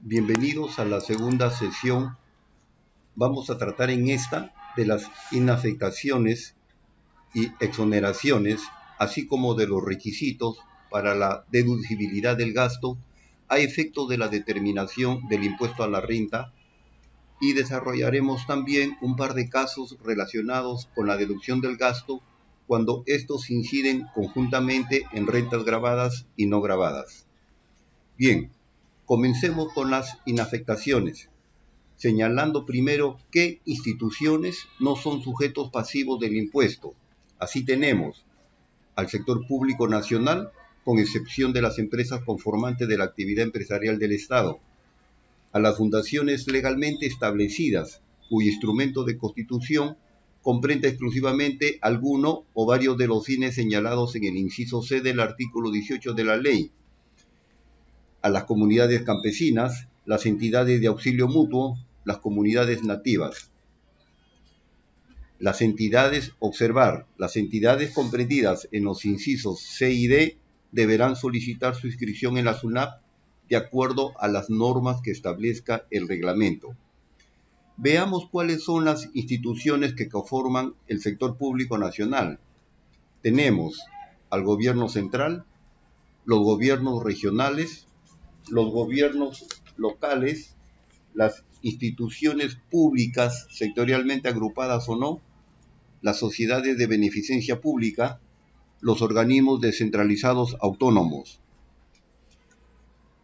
Bienvenidos a la segunda sesión. Vamos a tratar en esta de las inafectaciones y exoneraciones, así como de los requisitos para la deducibilidad del gasto a efecto de la determinación del impuesto a la renta, y desarrollaremos también un par de casos relacionados con la deducción del gasto cuando estos inciden conjuntamente en rentas gravadas y no gravadas. Bien, comencemos con las inafectaciones, señalando primero qué instituciones no son sujetos pasivos del impuesto. Así tenemos al sector público nacional, con excepción de las empresas conformantes de la actividad empresarial del Estado, a las fundaciones legalmente establecidas, cuyo instrumento de constitución comprende exclusivamente alguno o varios de los fines señalados en el inciso C del artículo 18 de la ley, a las comunidades campesinas, las entidades de auxilio mutuo, las comunidades nativas. Las entidades comprendidas en los incisos C y D deberán solicitar su inscripción en la SUNAT de acuerdo a las normas que establezca el reglamento. Veamos cuáles son las instituciones que conforman el sector público nacional. Tenemos al gobierno central, los gobiernos regionales, los gobiernos locales, las instituciones públicas sectorialmente agrupadas o no, las sociedades de beneficencia pública, los organismos descentralizados autónomos.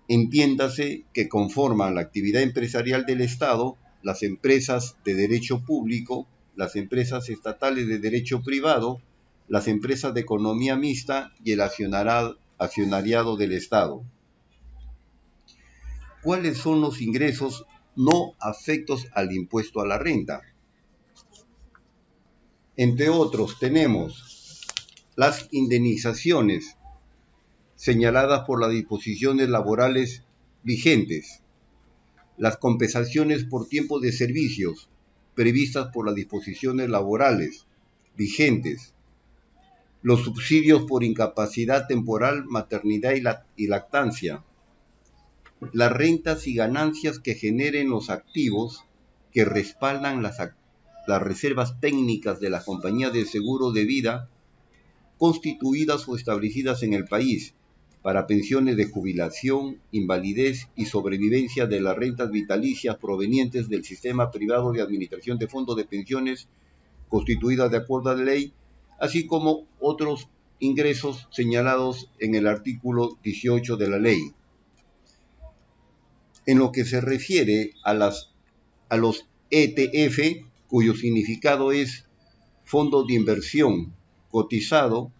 Entiéndase que conforman la actividad empresarial del Estado las empresas de derecho público, las empresas estatales de derecho privado, las empresas de economía mixta y el accionariado del Estado. ¿Cuáles son los ingresos no afectos al impuesto a la renta? Entre otros, tenemos las indemnizaciones señaladas por las disposiciones laborales vigentes, las compensaciones por tiempo de servicios previstas por las disposiciones laborales vigentes, los subsidios por incapacidad temporal, maternidad y lactancia, las rentas y ganancias que generen los activos que respaldan las reservas técnicas de las compañías de seguro de vida constituidas o establecidas en el país para pensiones de jubilación, invalidez y sobrevivencia de las rentas vitalicias provenientes del sistema privado de administración de fondos de pensiones constituidas de acuerdo a la ley, así como otros ingresos señalados en el artículo 18 de la ley. En lo que se refiere a los ETF, cuyo significado es Fondo de Inversión Cotizado,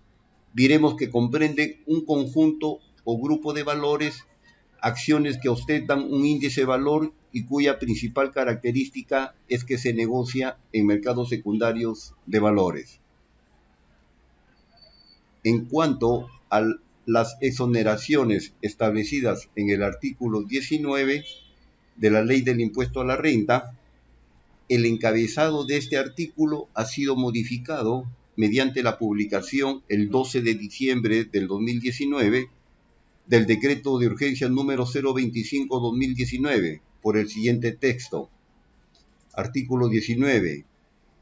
diremos que comprenden un conjunto o grupo de valores, acciones que ostentan un índice de valor y cuya principal característica es que se negocia en mercados secundarios de valores. En cuanto a las exoneraciones establecidas en el artículo 19 de la Ley del Impuesto a la Renta, el encabezado de este artículo ha sido modificado mediante la publicación el 12 de diciembre del 2019 del decreto de urgencia número 025/2019 por el siguiente texto. Artículo 19.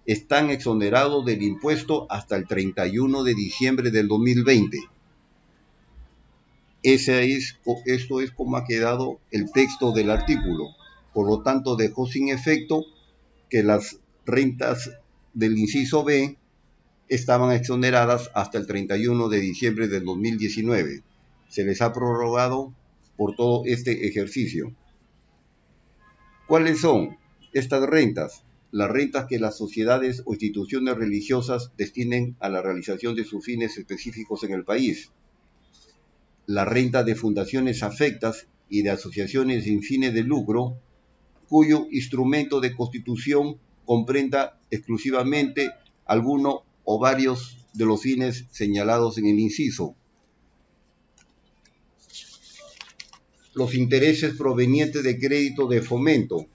Están exonerados del impuesto hasta el 31 de diciembre del 2020. Esto es como ha quedado el texto del artículo. Por lo tanto, dejó sin efecto que las rentas del inciso B estaban exoneradas hasta el 31 de diciembre del 2019. Se les ha prorrogado por todo este ejercicio. ¿Cuáles son estas rentas? Las rentas que las sociedades o instituciones religiosas destinen a la realización de sus fines específicos en el país. La renta de fundaciones afectas y de asociaciones sin fines de lucro, cuyo instrumento de constitución comprenda exclusivamente alguno o varios de los fines señalados en el inciso. Los intereses provenientes de crédito de fomento,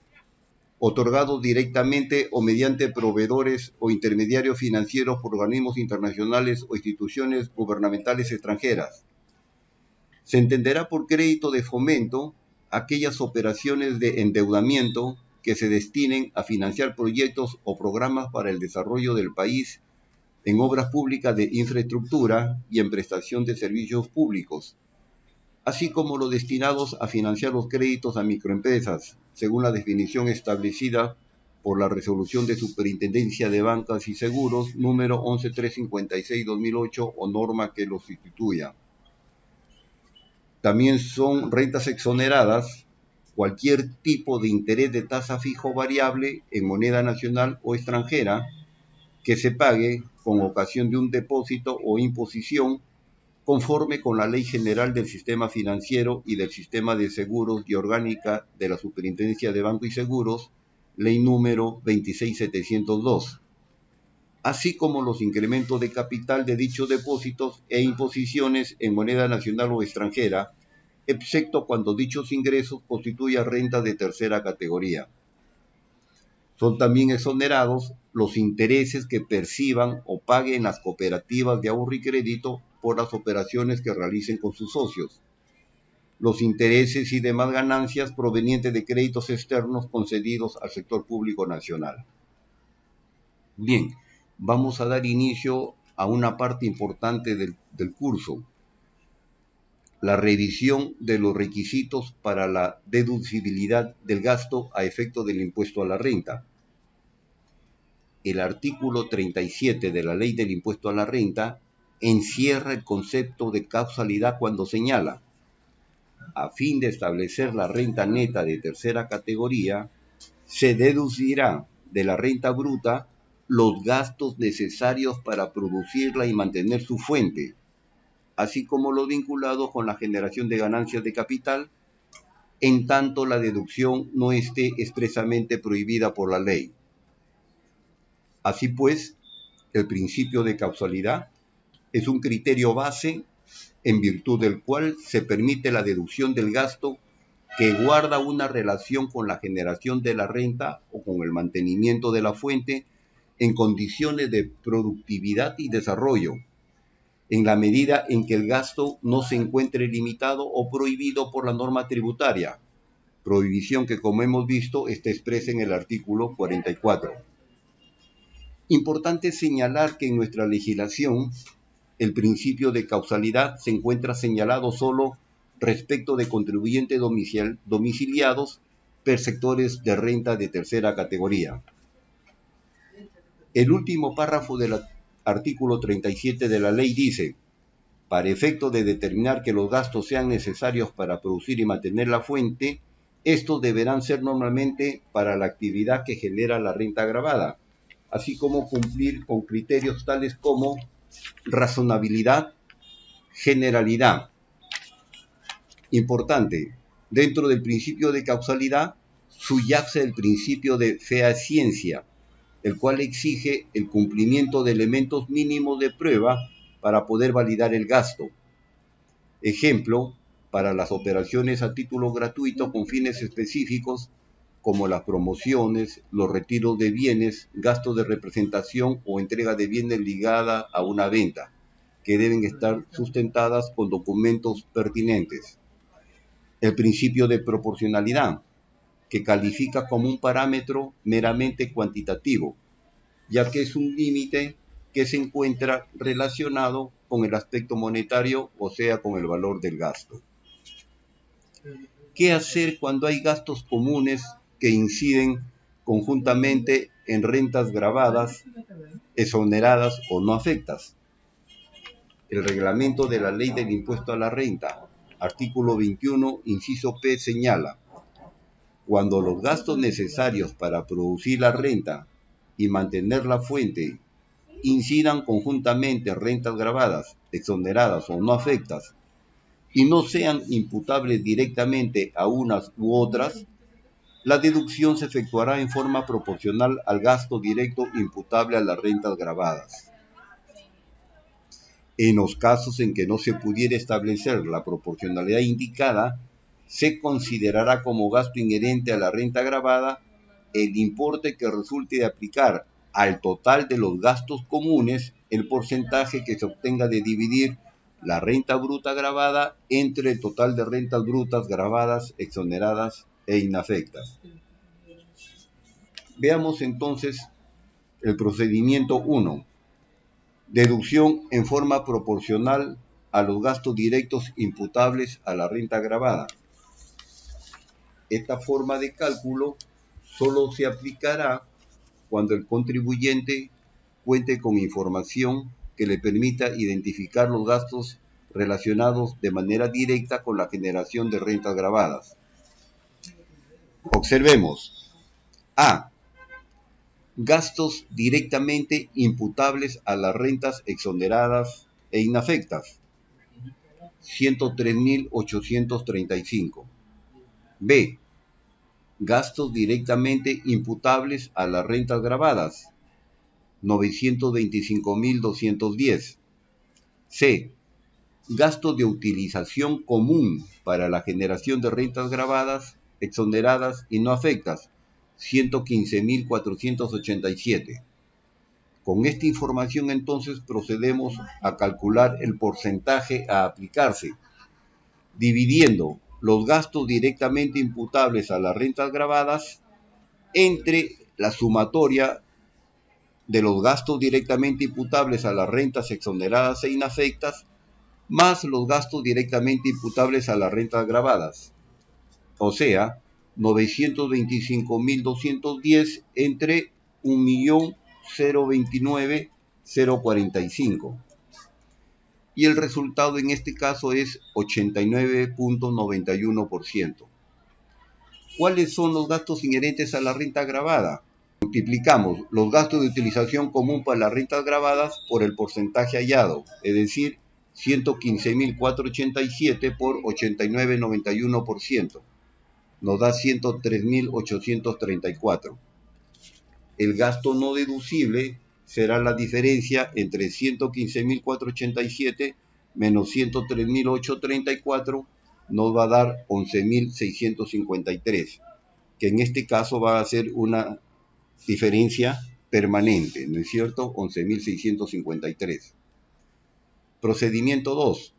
otorgados directamente o mediante proveedores o intermediarios financieros por organismos internacionales o instituciones gubernamentales extranjeras. Se entenderá por crédito de fomento aquellas operaciones de endeudamiento que se destinen a financiar proyectos o programas para el desarrollo del país en obras públicas de infraestructura y en prestación de servicios públicos, así como los destinados a financiar los créditos a microempresas, según la definición establecida por la Resolución de Superintendencia de Bancas y Seguros número 11356-2008 o norma que los sustituya. También son rentas exoneradas cualquier tipo de interés de tasa fijo o variable en moneda nacional o extranjera que se pague con ocasión de un depósito o imposición conforme con la Ley General del Sistema Financiero y del Sistema de Seguros y Orgánica de la Superintendencia de Banco y Seguros, Ley número 26702, así como los incrementos de capital de dichos depósitos e imposiciones en moneda nacional o extranjera, excepto cuando dichos ingresos constituyan renta de tercera categoría. Son también exonerados los intereses que perciban o paguen las cooperativas de ahorro y crédito por las operaciones que realicen con sus socios, los intereses y demás ganancias provenientes de créditos externos concedidos al sector público nacional. Bien, vamos a dar inicio a una parte importante del curso, la revisión de los requisitos para la deducibilidad del gasto a efecto del impuesto a la renta. El artículo 37 de la Ley del Impuesto a la Renta encierra el concepto de causalidad cuando señala: a fin de establecer la renta neta de tercera categoría, se deducirá de la renta bruta los gastos necesarios para producirla y mantener su fuente, así como los vinculados con la generación de ganancias de capital, en tanto la deducción no esté expresamente prohibida por la ley. Así pues, el principio de causalidad es un criterio base en virtud del cual se permite la deducción del gasto que guarda una relación con la generación de la renta o con el mantenimiento de la fuente en condiciones de productividad y desarrollo, en la medida en que el gasto no se encuentre limitado o prohibido por la norma tributaria, prohibición que, como hemos visto, está expresa en el artículo 44. Importante señalar que en nuestra legislación el principio de causalidad se encuentra señalado solo respecto de contribuyentes domiciliados perceptores de renta de tercera categoría. El último párrafo del artículo 37 de la ley dice: para efecto de determinar que los gastos sean necesarios para producir y mantener la fuente, estos deberán ser normalmente para la actividad que genera la renta gravada, así como cumplir con criterios tales como razonabilidad, generalidad. Importante, dentro del principio de causalidad subyace el principio de fehaciencia, el cual exige el cumplimiento de elementos mínimos de prueba para poder validar el gasto. Ejemplo, para las operaciones a título gratuito con fines específicos, como las promociones, los retiros de bienes, gastos de representación o entrega de bienes ligada a una venta, que deben estar sustentadas con documentos pertinentes. El principio de proporcionalidad, que califica como un parámetro meramente cuantitativo, ya que es un límite que se encuentra relacionado con el aspecto monetario, o sea, con el valor del gasto. ¿Qué hacer cuando hay gastos comunes que inciden conjuntamente en rentas gravadas, exoneradas o no afectas? El reglamento de la Ley del Impuesto a la Renta, artículo 21, inciso P, señala: cuando los gastos necesarios para producir la renta y mantener la fuente incidan conjuntamente en rentas gravadas, exoneradas o no afectas, y no sean imputables directamente a unas u otras, la deducción se efectuará en forma proporcional al gasto directo imputable a las rentas gravadas. En los casos en que no se pudiera establecer la proporcionalidad indicada, se considerará como gasto inherente a la renta gravada el importe que resulte de aplicar al total de los gastos comunes el porcentaje que se obtenga de dividir la renta bruta gravada entre el total de rentas brutas gravadas, exoneradas e inafectas. Veamos entonces el procedimiento 1. Deducción en forma proporcional a los gastos directos imputables a la renta gravada. Esta forma de cálculo solo se aplicará cuando el contribuyente cuente con información que le permita identificar los gastos relacionados de manera directa con la generación de rentas gravadas. Observemos. A. Gastos directamente imputables a las rentas exoneradas e inafectas. 103.835. B. Gastos directamente imputables a las rentas gravadas. 925.210. C. Gasto de utilización común para la generación de rentas gravadas, exoneradas y no afectas. 115.487. Con esta información entonces procedemos a calcular el porcentaje a aplicarse, dividiendo los gastos directamente imputables a las rentas gravadas entre la sumatoria de los gastos directamente imputables a las rentas exoneradas e inafectas más los gastos directamente imputables a las rentas gravadas. O sea, 925.210 entre 1.029.045. Y el resultado en este caso es 89.91%. ¿Cuáles son los gastos inherentes a la renta gravada? Multiplicamos los gastos de utilización común para las rentas gravadas por el porcentaje hallado, es decir, 115.487 por 89.91%. Nos da 103.834. El gasto no deducible será la diferencia entre 115.487 menos 103.834, nos va a dar 11.653, que en este caso va a ser una diferencia permanente, ¿no es cierto? 11.653. Procedimiento 2.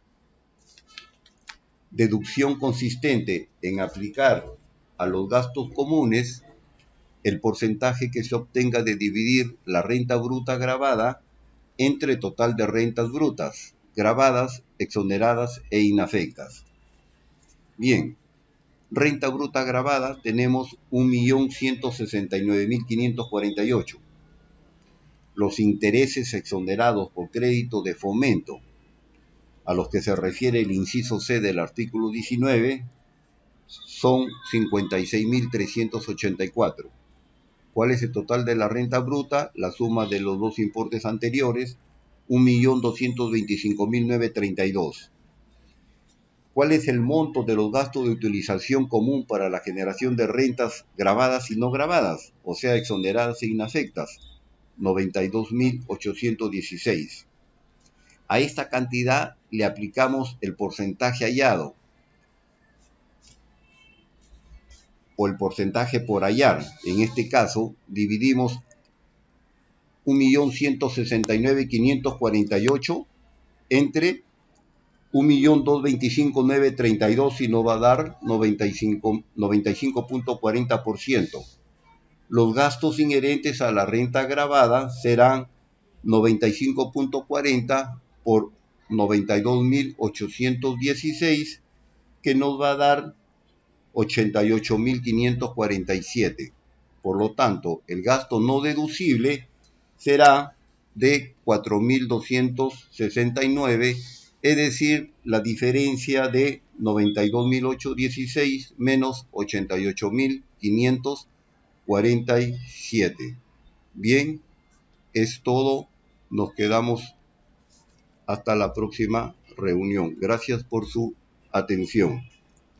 Deducción consistente en aplicar a los gastos comunes el porcentaje que se obtenga de dividir la renta bruta gravada entre total de rentas brutas, gravadas, exoneradas e inafectas. Bien, renta bruta gravada tenemos 1.169.548. Los intereses exonerados por crédito de fomento, a los que se refiere el inciso C del artículo 19, son 56.384. ¿Cuál es el total de la renta bruta? La suma de los dos importes anteriores, 1.225.932. ¿Cuál es el monto de los gastos de utilización común para la generación de rentas gravadas y no gravadas, o sea, exoneradas e inafectas? 92.816. A esta cantidad le aplicamos el porcentaje hallado o el porcentaje por hallar. En este caso, dividimos 1.169.548 entre 1.225.932 y nos va a dar 95.40%. Los gastos inherentes a la renta gravada serán 95.40 por 92.816, que nos va a dar 88.547. Por lo tanto, el gasto no deducible será de 4.269, es decir, la diferencia de 92.816 menos 88.547. Bien, es todo. Nos quedamos hasta la próxima reunión. Gracias por su atención.